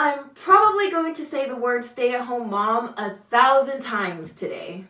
I'm probably going to say the word stay-at-home mom 1,000 times today.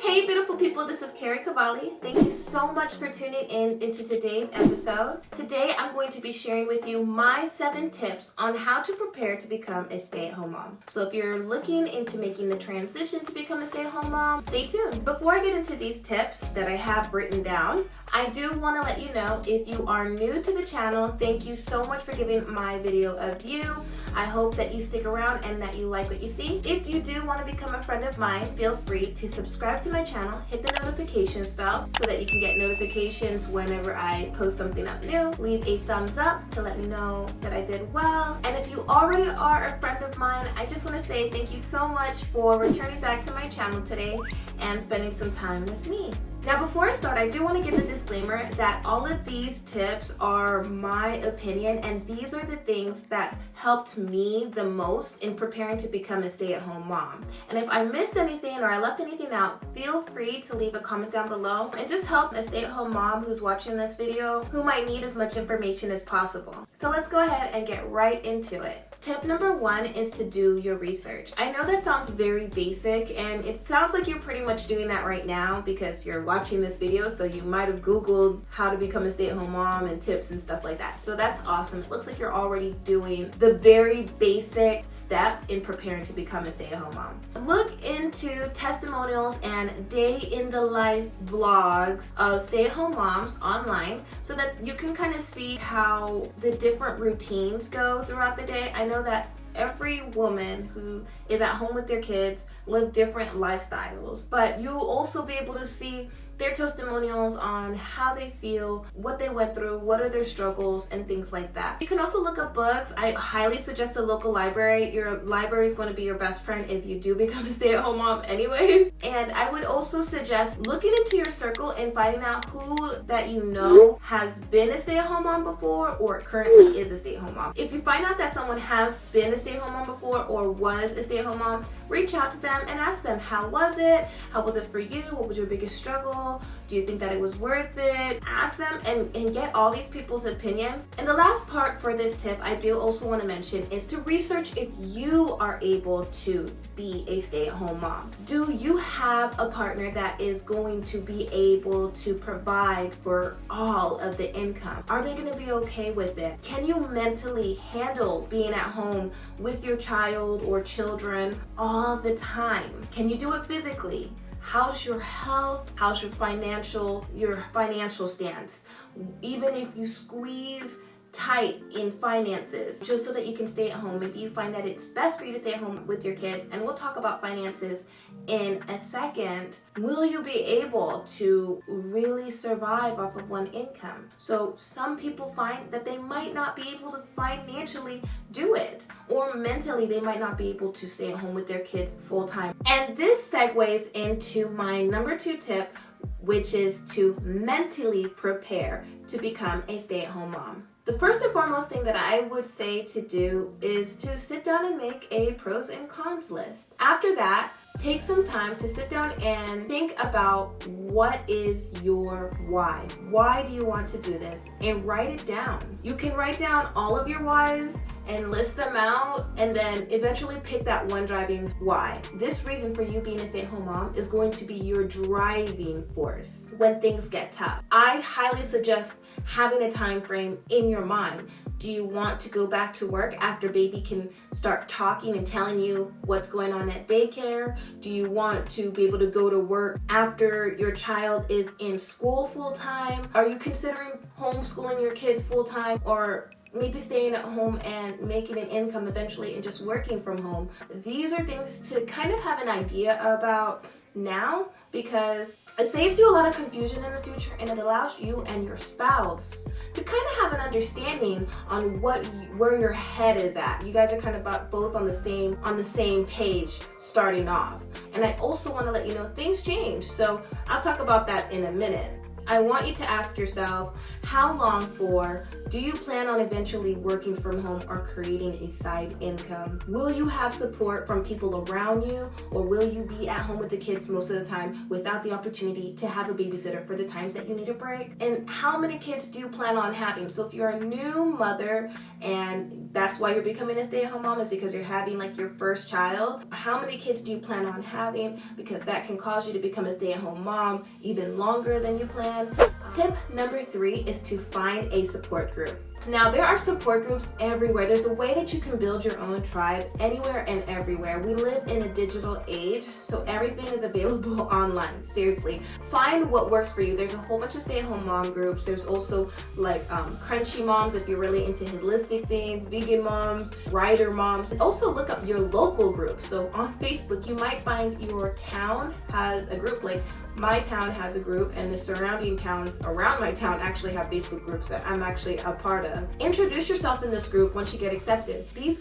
Hey beautiful people, this is Keri Kavali. Thank you so much for tuning into today's episode. Today I'm going to be sharing with you my 7 tips on how to prepare to become a stay-at-home mom. So if you're looking into making the transition to become a stay-at-home mom, stay tuned. Before I get into these tips that I have written down, I do want to let you know, if you are new to the channel, thank you so much for giving my video a view. I hope that you stick around and that you like what you see. If you do want to become a friend of mine, feel free to subscribe to my channel, hit the notifications bell so that you can get notifications whenever I post something up new. Leave a thumbs up to let me know that I did well. And if you already are a friend of mine, I just want to say thank you so much for returning back to my channel today and spending some time with me. Now before I start, I do want to give a disclaimer that all of these tips are my opinion, and these are the things that helped me the most in preparing to become a stay-at-home mom. And if I missed anything or I left anything out, feel free to leave a comment down below and just help a stay-at-home mom who's watching this video who might need as much information as possible. So let's go ahead and get right into it. Tip number 1 is to do your research. I know that sounds very basic, and it sounds like you're pretty much doing that right now because you're watching this video, so you might have Googled how to become a stay-at-home mom and tips and stuff like that. So that's awesome. It looks like you're already doing the very basic step in preparing to become a stay-at-home mom. Look into testimonials and day-in-the-life vlogs of stay-at-home moms online so that you can kind of see how the different routines go throughout the day. I know that every woman who is at home with their kids live different lifestyles, but you'll also be able to see their testimonials on how they feel, what they went through, what are their struggles, and things like that. You can also look up books. I highly suggest the local library. Your library is going to be your best friend if you do become a stay-at-home mom anyways. And I would also suggest looking into your circle and finding out who that you know has been a stay-at-home mom before or currently is a stay-at-home mom. If you find out that someone has been a stay-at-home mom before or was a stay-at-home mom, reach out to them and ask them, how was it? How was it for you? What was your biggest struggle? Do you think that it was worth it? Ask them and get all these people's opinions. And the last part for this tip I do also want to mention is to research if you are able to be a stay-at-home mom. Do you have a partner that is going to be able to provide for all of the income? Are they going to be okay with it? Can you mentally handle being at home with your child or children all the time? Can you do it physically? How's your health? How's your financial stance? Even if you squeeze tight in finances just so that you can stay at home, maybe you find that it's best for you to stay at home with your kids, and we'll talk about finances in a second. Will you be able to really survive off of one income? So some people find that they might not be able to financially do it, or mentally they might not be able to stay at home with their kids full time. And this segues into my number 2 tip, which is to mentally prepare to become a stay-at-home mom. The first and foremost thing that I would say to do is to sit down and make a pros and cons list. After that, take some time to sit down and think about what is your why. Why do you want to do this? And write it down. You can write down all of your whys and list them out, and then eventually pick that one driving why. This reason for you being a stay-at-home mom is going to be your driving force when things get tough. I highly suggest having a time frame in your mind. Do you want to go back to work after baby can start talking and telling you what's going on at daycare? Do you want to be able to go to work after your child is in school full time? Are you considering homeschooling your kids full time, or maybe staying at home and making an income eventually and just working from home? These are things to kind of have an idea about now, because it saves you a lot of confusion in the future, and it allows you and your spouse to kind of have an understanding on where your head is at. You guys are kind of both on the same page starting off. And I also want to let you know things change, so I'll talk about that in a minute. I want you to ask yourself, how long for Do you plan on eventually working from home or creating a side income? Will you have support from people around you, or will you be at home with the kids most of the time without the opportunity to have a babysitter for the times that you need a break? And how many kids do you plan on having? So if you're a new mother and that's why you're becoming a stay-at-home mom, is because you're having like your first child, how many kids do you plan on having? Because that can cause you to become a stay-at-home mom even longer than you plan. Tip number 3 is to find a support group. Now, there are support groups everywhere. There's a way that you can build your own tribe anywhere and everywhere. We live in a digital age, so everything is available online. Seriously, find what works for you. There's a whole bunch of stay-at-home mom groups. There's also like Crunchy Moms if you're really into holistic things, vegan moms, writer moms. Also look up your local groups. So on Facebook, you might find your town has a group. Like my town has a group, and the surrounding towns around my town actually have Facebook groups that I'm actually a part of. Introduce yourself in this group once you get accepted. These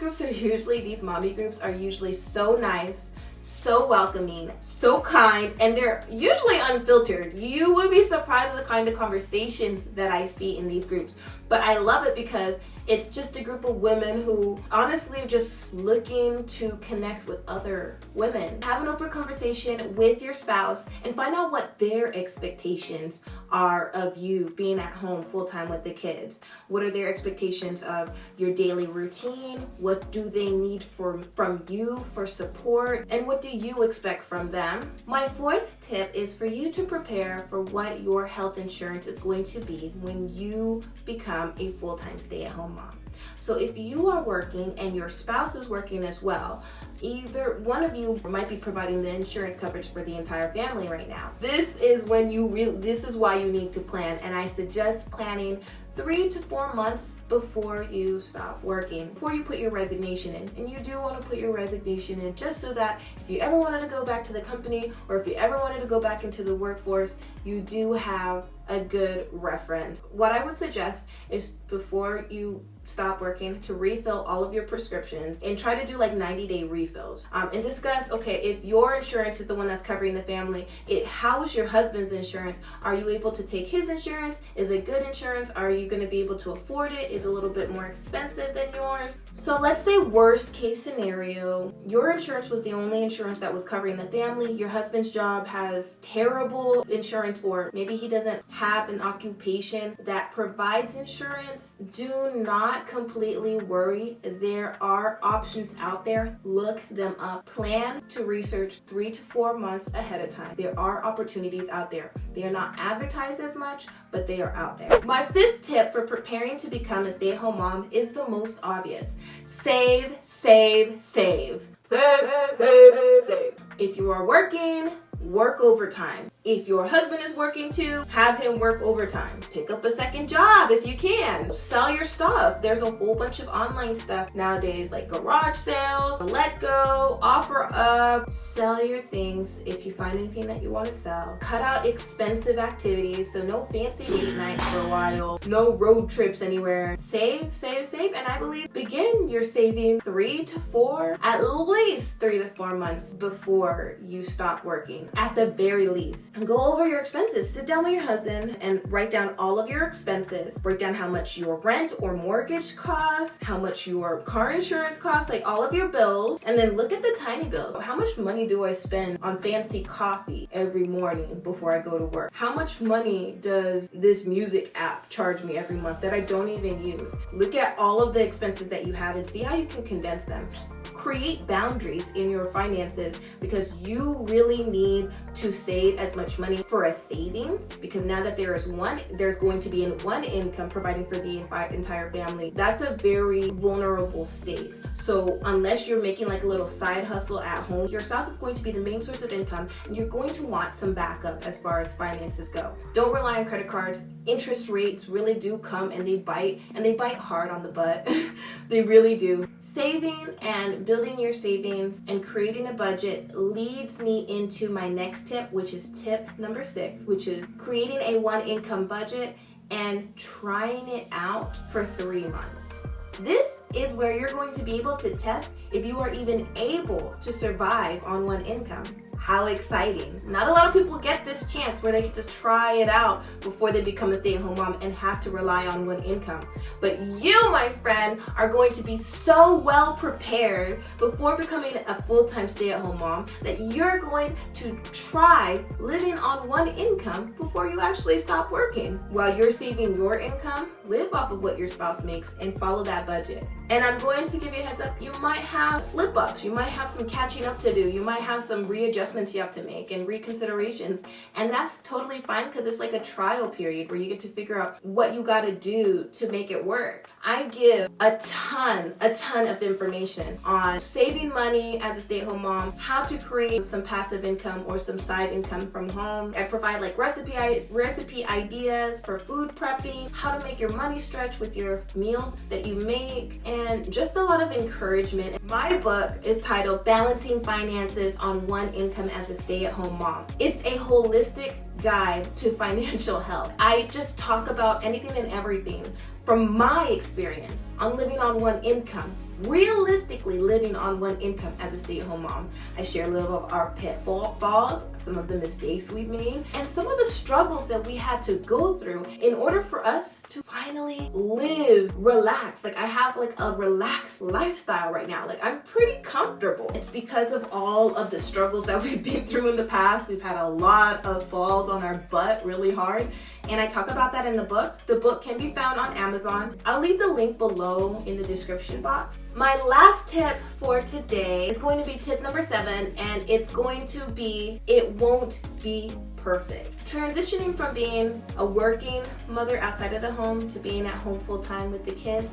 mommy groups are usually so nice, so welcoming, so kind, and they're usually unfiltered. You would be surprised at the kind of conversations that I see in these groups. But I love it because it's just a group of women who honestly are just looking to connect with other women. Have an open conversation with your spouse and find out what their expectations are of you being at home full-time with the kids. What are their expectations of your daily routine? What do they need from you for support? And what do you expect from them? My 4th tip is for you to prepare for what your health insurance is going to be when you become a full-time stay-at-home mom. So if you are working and your spouse is working as well, either one of you might be providing the insurance coverage for the entire family right now. This is when this is why you need to plan, and I suggest planning 3 to 4 months before you stop working, before you put your resignation in. And you do want to put your resignation in just so that if you ever wanted to go back to the company, or if you ever wanted to go back into the workforce, you do have a good reference. What I would suggest is before you stop working to refill all of your prescriptions and try to do like 90-day refills and discuss, okay, if your insurance is the one that's covering the family, how is your husband's insurance? Are you able to take his insurance? Is it good insurance? Are you going to be able to afford it? Is it a little bit more expensive than yours? So let's say worst case scenario, your insurance was the only insurance that was covering the family. Your husband's job has terrible insurance, or maybe he doesn't have an occupation that provides insurance. Do not completely worry. There are options out there. Look them up. Plan to research 3 to 4 months ahead of time. There are opportunities out there. They are not advertised as much, but they are out there. My 5th tip for preparing to become a stay-at-home mom is the most obvious. Save, save, save. Save, save, save. If you are working, work overtime. If your husband is working too, have him work overtime. Pick up a second job if you can. Sell your stuff. There's a whole bunch of online stuff nowadays, like garage sales, let go, offer up. Sell your things if you find anything that you want to sell. Cut out expensive activities, so no fancy date nights for a while, no road trips anywhere. Save, save, save, and I believe begin your saving at least 3 to 4 months before you stop working, at the very least. And go over your expenses. Sit down with your husband and write down all of your expenses. Break down how much your rent or mortgage costs, how much your car insurance costs, like all of your bills. And then look at the tiny bills. How much money do I spend on fancy coffee every morning before I go to work? How much money does this music app charge me every month that I don't even use? Look at all of the expenses that you have and see how you can condense them. Create boundaries in your finances, because you really need to save as much money for a savings, because now that there's going to be one income providing for the entire family. That's a very vulnerable state. So unless you're making like a little side hustle at home, your spouse is going to be the main source of income, and you're going to want some backup as far as finances go. Don't rely on credit cards. Interest rates really do come and they bite hard on the butt. They really do. Saving and building your savings and creating a budget leads me into my next tip, which is tip number 6, which is creating a one-income budget and trying it out for 3 months. This is where you're going to be able to test if you are even able to survive on one income. How exciting. Not a lot of people get this chance where they get to try it out before they become a stay-at-home mom and have to rely on one income. But you, my friend, are going to be so well prepared before becoming a full-time stay-at-home mom that you're going to try living on one income before you actually stop working. While you're saving your income, live off of what your spouse makes and follow that budget. And I'm going to give you a heads up, you might have slip-ups, you might have some catching up to do, you might have some readjustments you have to make and reconsiderations, and that's totally fine because it's like a trial period where you get to figure out what you got to do to make it work. I give a ton of information on saving money as a stay-at-home mom, how to create some passive income or some side income from home. I provide like recipe ideas for food prepping, how to make your money stretch with your meals that you make, and just a lot of encouragement. My book is titled Balancing Finances on One Income as a Stay-at-Home Mom. It's a holistic guide to financial health. I just talk about anything and everything from my experience on living on one income, realistically living on one income as a stay-at-home mom. I share a little of our pitfalls, some of the mistakes we've made, and some of the struggles that we had to go through in order for us to finally live relaxed. Like I have like a relaxed lifestyle right now. Like I'm pretty comfortable. It's because of all of the struggles that we've been through in the past. We've had a lot of falls on our butt really hard, and I talk about that in the book. The book can be found on Amazon. I'll leave the link below in the description box. My last tip for today is going to be tip number 7, and it's going to be, it won't be perfect. Transitioning from being a working mother outside of the home to being at home full time with the kids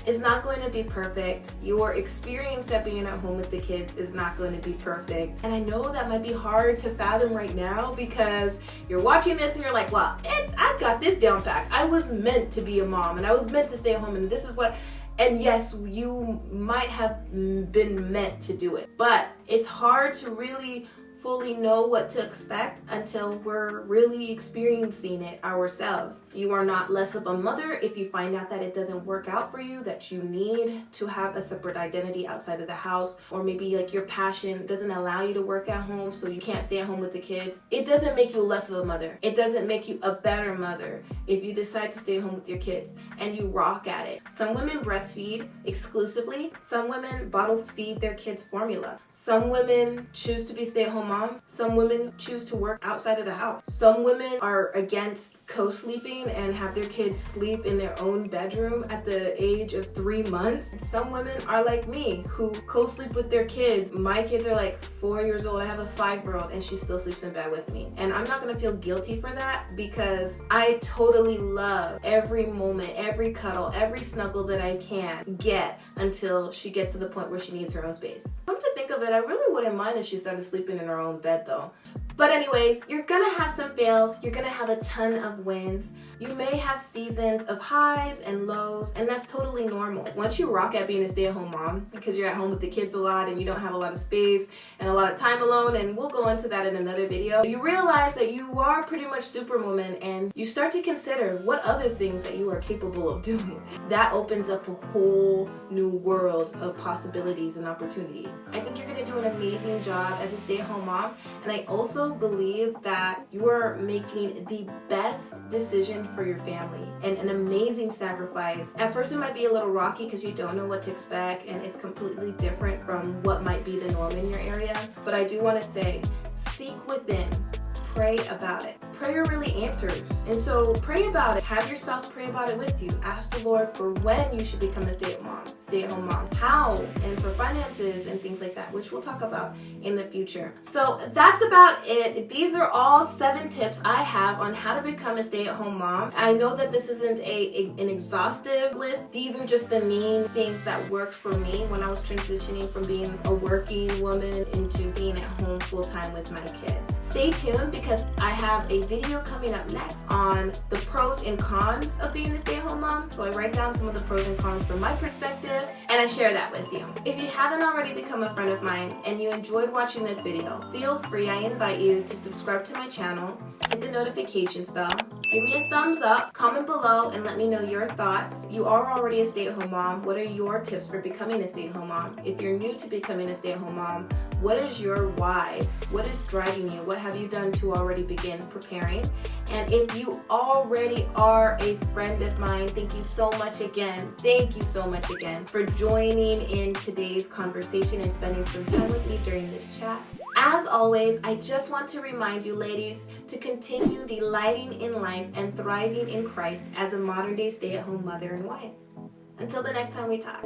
is not going to be perfect. Your experience at being at home with the kids is not going to be perfect. And I know that might be hard to fathom right now because you're watching this and you're like, well, I've got this down pat. I was meant to be a mom and I was meant to stay at home and this is what. And yes, you might have been meant to do it, but it's hard to really fully know what to expect until we're really experiencing it ourselves. You are not less of a mother if you find out that it doesn't work out for you, that you need to have a separate identity outside of the house, or maybe like your passion doesn't allow you to work at home so you can't stay at home with the kids. It doesn't make you less of a mother. It doesn't make you a better mother if you decide to stay home with your kids and you rock at it. Some women breastfeed exclusively. Some women bottle feed their kids formula. Some women choose to be stay-at-home moms. Some women choose to work outside of the house. Some women are against co-sleeping and have their kids sleep in their own bedroom at the age of 3 months. Some women are like me who co-sleep with their kids. My kids are like 4 years old. I have a 5-year-old and she still sleeps in bed with me. And I'm not gonna feel guilty for that because I totally love every moment, every cuddle, every snuggle that I can get until she gets to the point where she needs her own space. Come to think of it, I really wouldn't mind if she started sleeping in her own bed though. But anyways, you're gonna have some fails, you're gonna have a ton of wins. You may have seasons of highs and lows, and that's totally normal. Once you rock at being a stay-at-home mom, because you're at home with the kids a lot and you don't have a lot of space and a lot of time alone, and we'll go into that in another video, you realize that you are pretty much superwoman and you start to consider what other things that you are capable of doing. That opens up a whole new world of possibilities and opportunity. I think you're gonna do an amazing job as a stay-at-home mom, and I also believe that you are making the best decision for your family and an amazing sacrifice. At first it might be a little rocky because you don't know what to expect and it's completely different from what might be the norm in your area, but I do want to say, seek within, pray about it. Prayer really answers. And so pray about it. Have your spouse pray about it with you. Ask the Lord for when you should become a stay-at-home mom, how, and for finances and things like that, which we'll talk about in the future. So that's about it. These are all 7 tips I have on how to become a stay-at-home mom. I know that this isn't an exhaustive list. These are just the main things that worked for me when I was transitioning from being a working woman into being at home full-time with my kids. Stay tuned because I have a video coming up next on the pros and cons of being a stay-at-home mom. So I write down some of the pros and cons from my perspective, and I share that with you. If you haven't already become a friend of mine and you enjoyed watching this video, feel free, I invite you to subscribe to my channel, hit the notifications bell, give me a thumbs up, comment below, and let me know your thoughts. If you are already a stay-at-home mom, what are your tips for becoming a stay-at-home mom? If you're new to becoming a stay-at-home mom, what is your why? What is driving you? What have you done to already begin preparing? And if you already are a friend of mine, thank you so much again. Thank you so much again for joining in today's conversation and spending some time with me during this chat. As always, I just want to remind you, ladies, to continue delighting in life and thriving in Christ as a modern-day stay-at-home mother and wife. Until the next time we talk.